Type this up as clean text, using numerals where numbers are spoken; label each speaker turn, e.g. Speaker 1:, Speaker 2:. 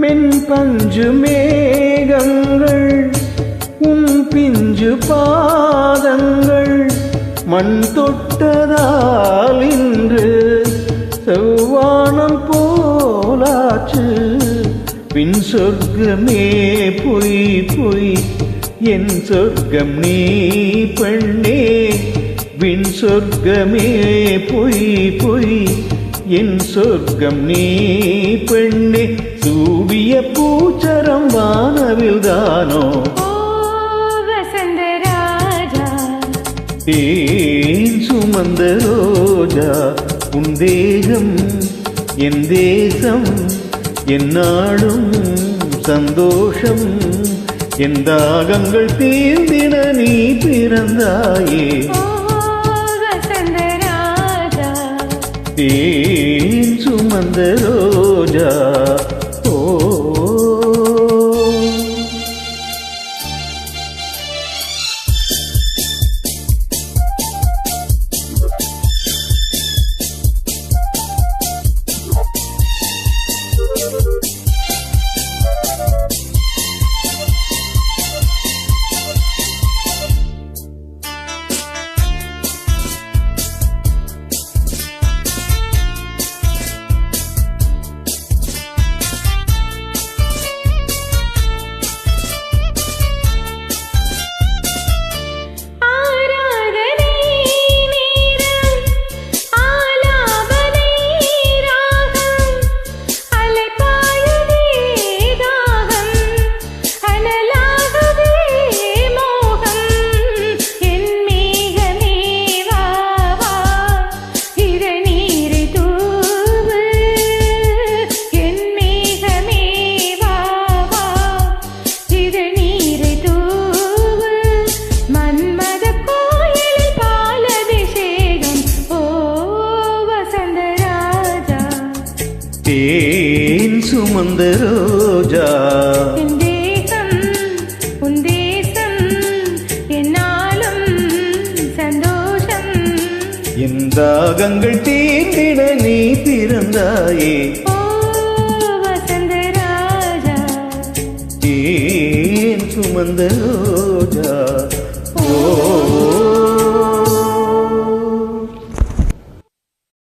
Speaker 1: மென் பஞ்சு மேகங்கள் உன் பிஞ்சு பாதங்கள் மண் தொட்டதால் இன்று செவ்வானம் போலாச்சு. பின் சொர்க்கமே பொய் பொய் என் சொர்க்கம் நீ பெண்ணே. பின் சொர்க்கமே பொய் பொய் என் சொர்க்கம் நீ பெண்ணே. சூடிய பூச்சரம் வானவில் தானோ ஏன் சுமந்த ரோஜா உன் தேகம் என் தேசம் என் நாடும் சந்தோஷம். என் தாகங்கள் தீர்ந்திட நீ பிறந்தாயே. ஏன் சுமந்த ரோஜா ஏன் சுமந்த ரோஜா
Speaker 2: என் தேசம் உன் தேசம் என்னாலும் சந்தோஷம்.
Speaker 1: என் தாகங்கள் தீர்ந்திட நீ பிறந்தாயே.
Speaker 2: ஓ வசந்த ராஜா
Speaker 1: ஏன் சுமந்த ரோஜா ஓ